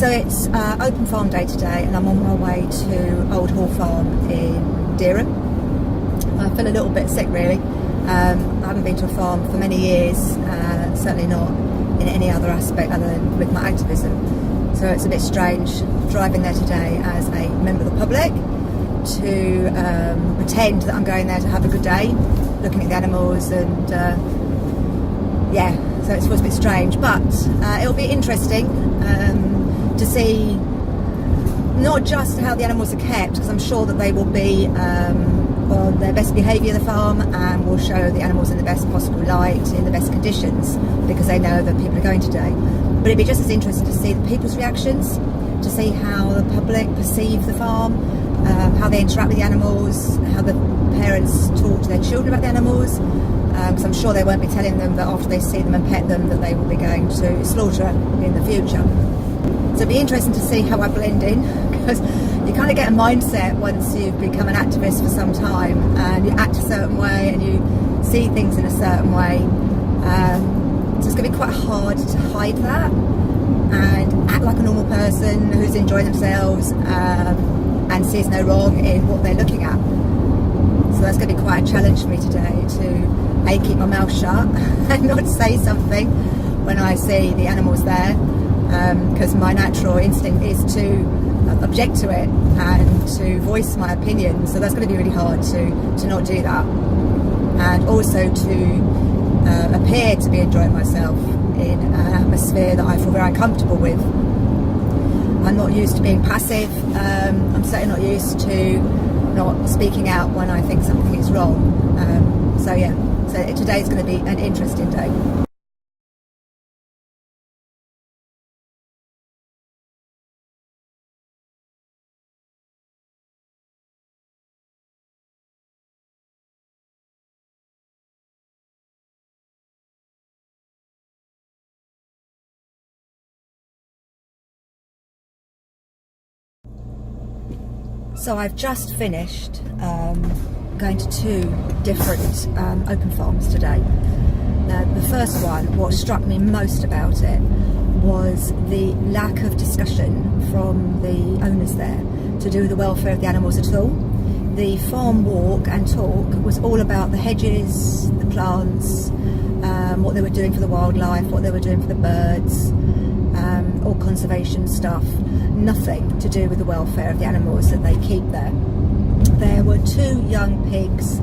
So it's open farm day today, and I'm on my way to Old Hall Farm in Dereham. I feel a little bit sick really. I haven't been to a farm for many years, certainly not in any other aspect other than with my activism. So it's a bit strange driving there today as a member of the public to pretend that I'm going there to have a good day, looking at the animals, and yeah, so it feels a bit strange, but it'll be interesting to see not just how the animals are kept, because I'm sure that they will be on their best behaviour at the farm and will show the animals in the best possible light, in the best conditions, because they know that people are going today. But it'd be just as interesting to see the people's reactions, to see how the public perceive the farm, how they interact with the animals, how the parents talk to their children about the animals, because I'm sure they won't be telling them that after they see them and pet them that they will be going to slaughter in the future. So it'd be interesting to see how I blend in, because you kind of get a mindset once you've become an activist for some time and you act a certain way and you see things in a certain way. So it's going to be quite hard to hide that and act like a normal person who's enjoying themselves and sees no wrong in what they're looking at. So that's going to be quite a challenge for me today to A, keep my mouth shut and not say something when I see the animals there, because my natural instinct is to object to it and to voice my opinion. So that's going to be really hard to not do that, and also to appear to be enjoying myself in an atmosphere that I feel very uncomfortable with. I'm not used to being passive. I'm certainly not used to not speaking out when I think something is wrong. So yeah, so today's going to be an interesting day. So I've just finished going to two different open farms today. The first one, what struck me most about it was the lack of discussion from the owners there to do with the welfare of the animals at all. The farm walk and talk was all about the hedges, the plants, what they were doing for the wildlife, what they were doing for the birds, all conservation stuff. Nothing to do with the welfare of the animals that they keep there. There were two young pigs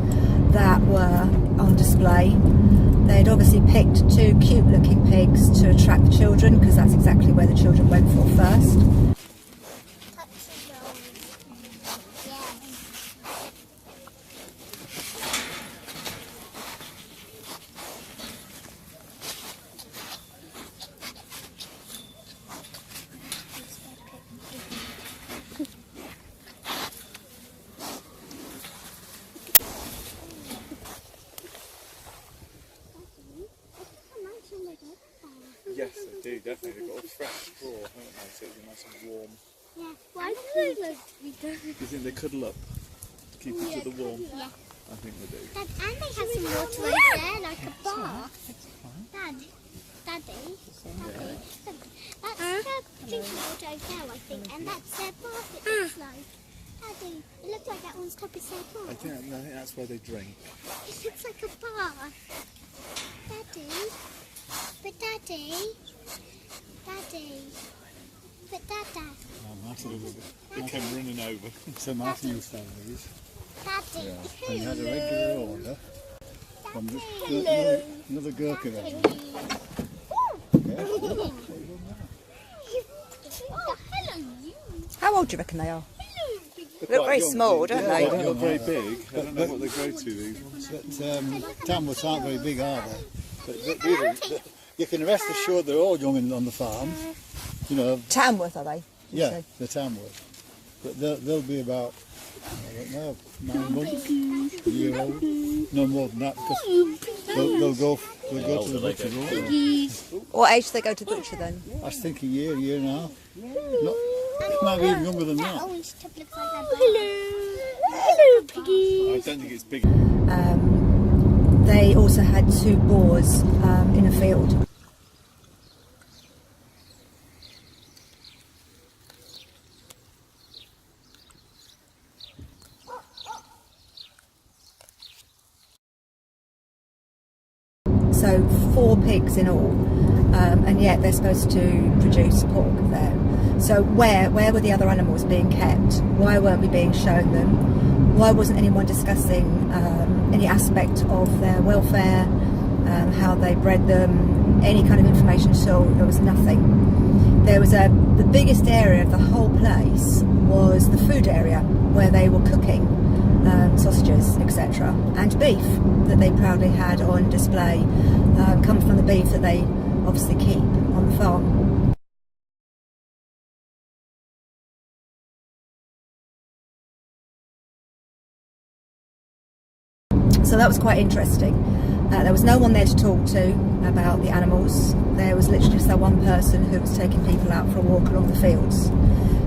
that were on display. They'd obviously picked two cute looking pigs to attract the children, because that's exactly where the children went for first. Yes, they do, definitely. They've got a fresh straw, haven't they? So it'll be nice and warm. Yeah. Why do they look? Do you think they cuddle up to keep each other warm? Yeah. I think they do. Dad, and they have some water over there, like a bar. Daddy. Look, that's their drinking water over there, I think, and that's their bath, it looks like. Daddy, it looks like that one's top is their bath. I think that's where they drink. It looks like a bath. Daddy. But Daddy. But Dada. Oh, Martin came running over. So Martin used to have these. Daddy. Yeah. And you had a regular order from Hello. another Gurkha then. Oh, hello you. How old do you reckon they are? Hello. They look very small, don't they? They're not very big. I don't know what they grow to, these ones. But Tamworths aren't very big, are they? But really, you can rest assured they're all young on the farm. You know. Tamworth, are they? Yeah, the Tamworth. But they'll be about, I don't know, 9 months, a year old. No more than that, because they'll go to the butcher. What age do they go to the butcher then? I was thinking a year and a half. It might be even younger than that. Orange top looks like a hello, piggy. I don't think it's big. They also had two boars in a field. so 4 pigs in all, and yet they're supposed to produce pork there. So where were the other animals being kept? Why weren't we being shown them? Why wasn't anyone discussing any aspect of their welfare, how they bred them, any kind of information at all? There was nothing. There was the biggest area of the whole place was the food area, where they were cooking sausages, etc., and beef that they proudly had on display, come from the beef that they obviously keep on the farm. So that was quite interesting. There was no one there to talk to about the animals. There was literally just that one person who was taking people out for a walk along the fields.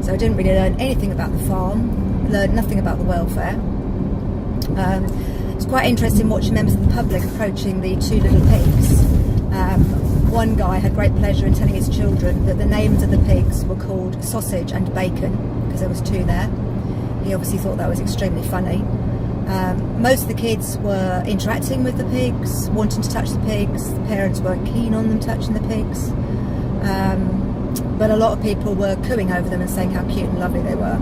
So I didn't really learn anything about the farm, learned nothing about the welfare. It's quite interesting watching members of the public approaching the 2 little pigs. One guy had great pleasure in telling his children that the names of the pigs were called Sausage and Bacon, because there was 2 there. He obviously thought that was extremely funny. Most of the kids were interacting with the pigs, wanting to touch the pigs. The parents weren't keen on them touching the pigs. But a lot of people were cooing over them and saying how cute and lovely they were.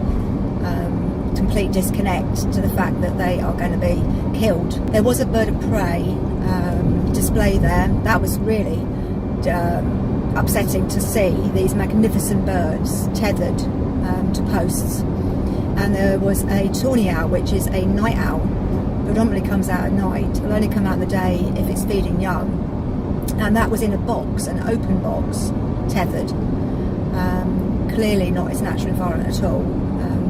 Complete disconnect to the fact that they are going to be killed. There was a bird of prey display there. That was really upsetting to see these magnificent birds tethered to posts. And there was a tawny owl, which is a night owl, predominantly comes out at night. It'll only come out in the day if it's feeding young. And that was in a box, an open box, tethered. Clearly not its natural environment at all,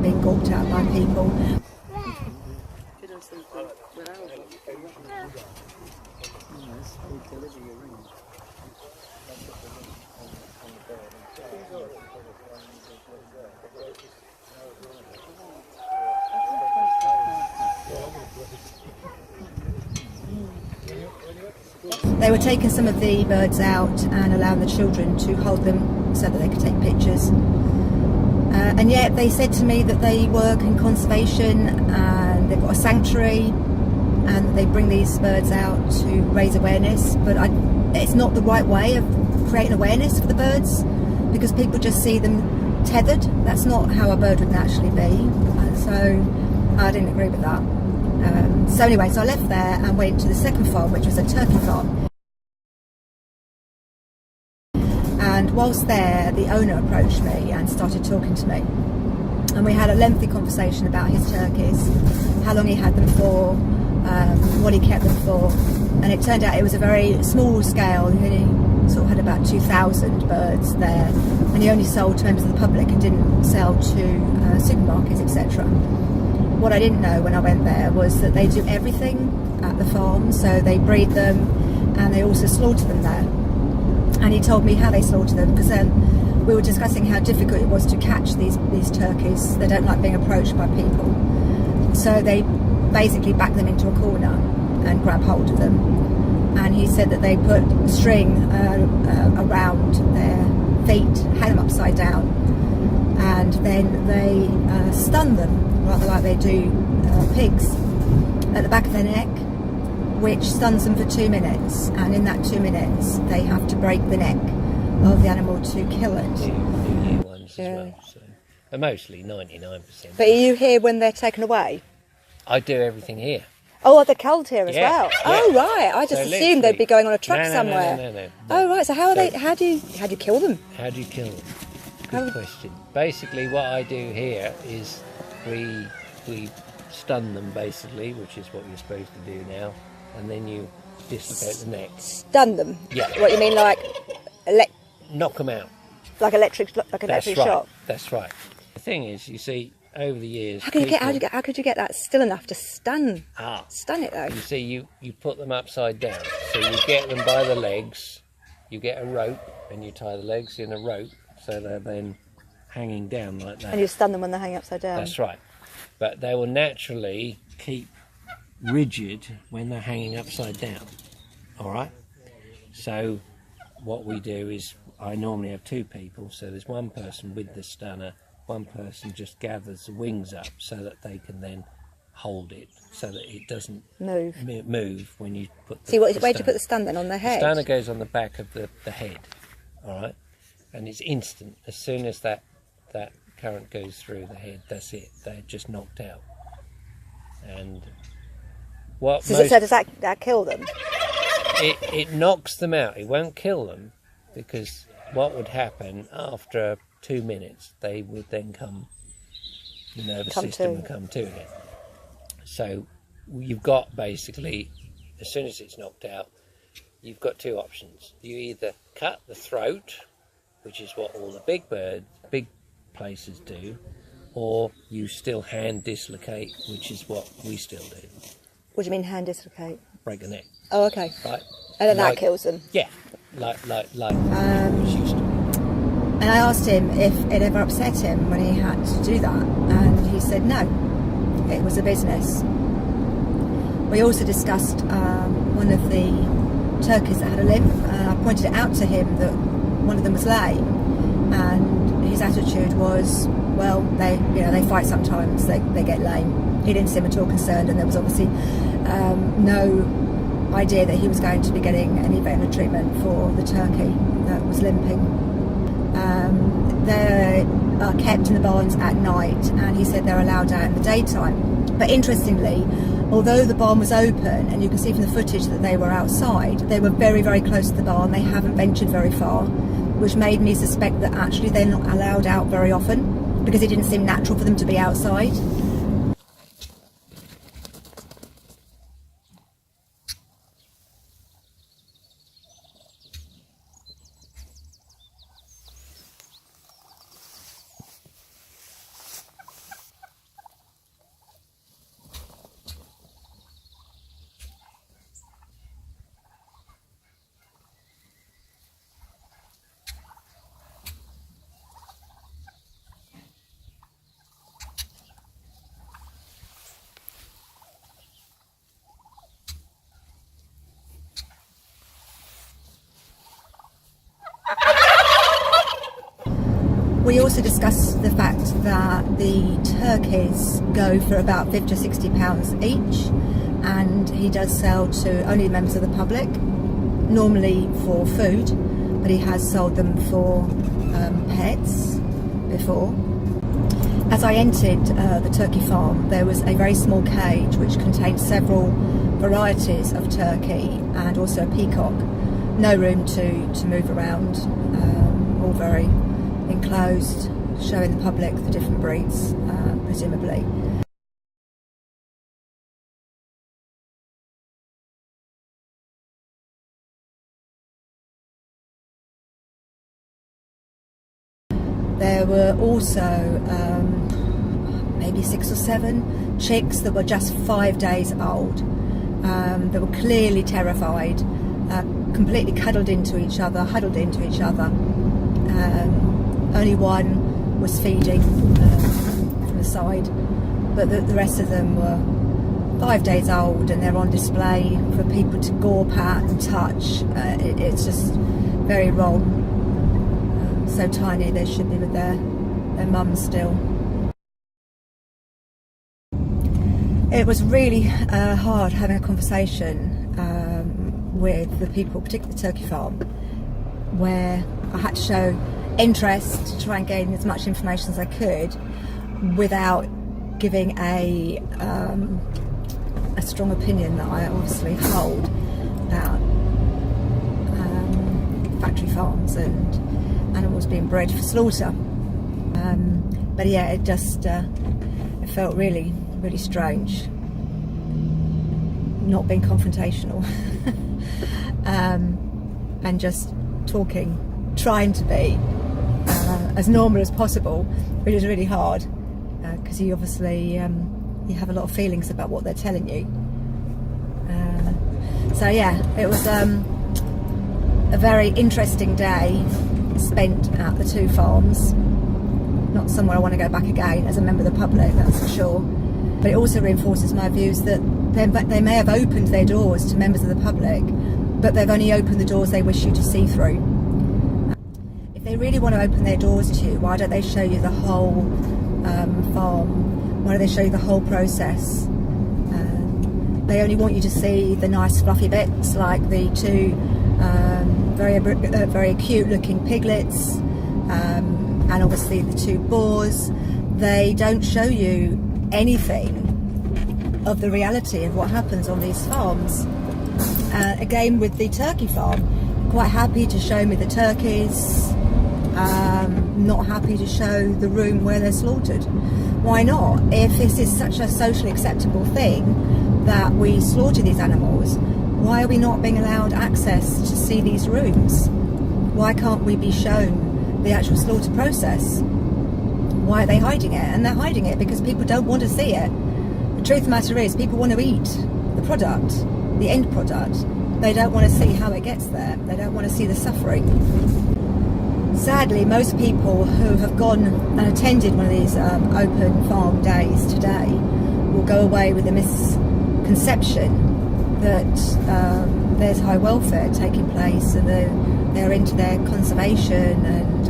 being gawked at by people. They were taking some of the birds out and allowing the children to hold them so that they could take pictures. And yet they said to me that they work in conservation and they've got a sanctuary and they bring these birds out to raise awareness. But it's not the right way of creating awareness for the birds, because people just see them tethered. That's not how a bird would naturally be. So I didn't agree with that. So anyway, so I left there and went to the second farm, which was a turkey farm. And whilst there, the owner approached me and started talking to me. And we had a lengthy conversation about his turkeys, how long he had them for, what he kept them for. And it turned out it was a very small scale. He only sort of had about 2,000 birds there. And he only sold to members of the public and didn't sell to supermarkets, etc. What I didn't know when I went there was that they do everything at the farm. So they breed them and they also slaughter them there. And he told me how they slaughter them, because we were discussing how difficult it was to catch these turkeys. They don't like being approached by people. So they basically back them into a corner and grab hold of them. And he said that they put string around their feet, hang them upside down, and then they stun them, rather like they do pigs, at the back of their neck, which stuns them for 2 minutes, and in that 2 minutes they have to break the neck of the animal to kill it. New ones as well, so. But mostly 99%. But are you here when they're taken away? I do everything here. Oh, are they culled here as Yeah, well? yeah. Oh right, I just So assumed they'd be going on a truck no, somewhere. No. Oh right, so how are they? How do you kill them? How do you kill them? Good question. Basically, what I do here is we stun them, basically, which is what you're supposed to do now, and then you dislocate the neck. Stun them? Yeah. What you mean, like Knock them out. like electric That's right. shock? That's right. The thing is, you see, over the years, How could you get that still enough to stun it though? You see, you put them upside down. So you get them by the legs, you get a rope, and you tie the legs in a rope, so they're then hanging down like that. And you stun them when they're hanging upside down? That's right. But they will naturally keep rigid when they're hanging upside down. All right? So what we do is, I normally have 2 people, so there's one person with the stunner, one person just gathers the wings up so that they can then hold it so that it doesn't Move. move when you put the See, where'd you stanner. put the stand then? On the head? The stanner goes on the back of the head, all right? And it's instant. As soon as that current goes through the head, that's it. They're just knocked out. And what So does that kill them? it knocks them out. It won't kill them, because what would happen after 2 minutes, they would then come, the nervous system would come to again. So you've got basically, as soon as it's knocked out, you've got two options. You either cut the throat, which is what all the big places do, or you still hand dislocate, which is what we still do. What do you mean hand dislocate? Break the neck, Oh, okay. right? And then that kills them. Yeah, like it's used to. And I asked him if it ever upset him when he had to do that, and he said no, it was a business. We also discussed one of the turkeys that had a limp. I pointed it out to him that one of them was lame, and his attitude was, well, they fight sometimes, they get lame. He didn't seem at all concerned, and there was obviously no idea that he was going to be getting any veterinary treatment for the turkey that was limping. They are kept in the barns at night, and he said they're allowed out in the daytime. But interestingly, although the barn was open, and you can see from the footage that they were outside, they were very, very close to the barn. They haven't ventured very far, which made me suspect that actually they're not allowed out very often, because it didn't seem natural for them to be outside. We also discussed the fact that the turkeys go for about £50 or £60 each, and he does sell to only members of the public, normally for food, but he has sold them for pets before. As I entered the turkey farm, there was a very small cage which contained several varieties of turkey and also a peacock. No room to move around, all very enclosed, showing the public the different breeds, presumably. There were also maybe 6 or 7 chicks that were just 5 days old. They were clearly terrified, completely cuddled into each other, huddled into each other. Only one was feeding from the side, but the rest of them were 5 days old, and they're on display for people to gawp at and touch. It's just very wrong. So tiny, they should be with their mums still. It was really hard having a conversation with the people, particularly the turkey farm, where I had to show interest to try and gain as much information as I could without giving a strong opinion that I obviously hold about factory farms and animals being bred for slaughter. But yeah, it just it felt really, really strange not being confrontational and just talking, trying to be as normal as possible, which is really hard because you obviously you have a lot of feelings about what they're telling you. So yeah, it was a very interesting day spent at the 2 farms. Not somewhere I want to go back again as a member of the public, that's for sure. But it also reinforces my views that they may have opened their doors to members of the public, but they've only opened the doors they wish you to see through. If they really want to open their doors to you, why don't they show you the whole farm? Why don't they show you the whole process They only want you to see the nice fluffy bits, like the two very cute looking piglets, and obviously the two boars. They don't show you anything of the reality of what happens on these farms. Again, with the turkey farm, quite happy to show me the turkeys, not happy to show the room where they're slaughtered. Why not? If this is such a socially acceptable thing that we slaughter these animals, why are we not being allowed access to see these rooms? Why can't we be shown the actual slaughter process? Why are they hiding it? And they're hiding it because people don't want to see it. The truth of the matter is, people want to eat the product, the end product. They don't want to see how it gets there. They don't want to see the suffering. Sadly, most people who have gone and attended one of these open farm days today will go away with a misconception that there's high welfare taking place and they're into their conservation, and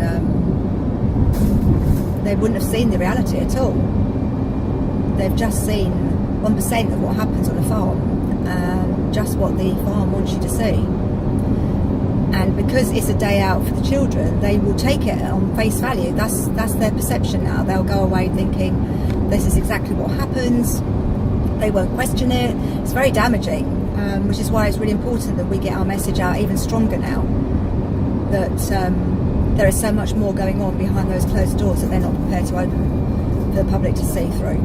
they wouldn't have seen the reality at all. They've just seen 1% of what happens on a farm, just what the farm wants you to see. And because it's a day out for the children, they will take it on face value. That's their perception now. They'll go away thinking this is exactly what happens. They won't question it. It's very damaging, which is why it's really important that we get our message out even stronger now, that there is so much more going on behind those closed doors that they're not prepared to open for the public to see through.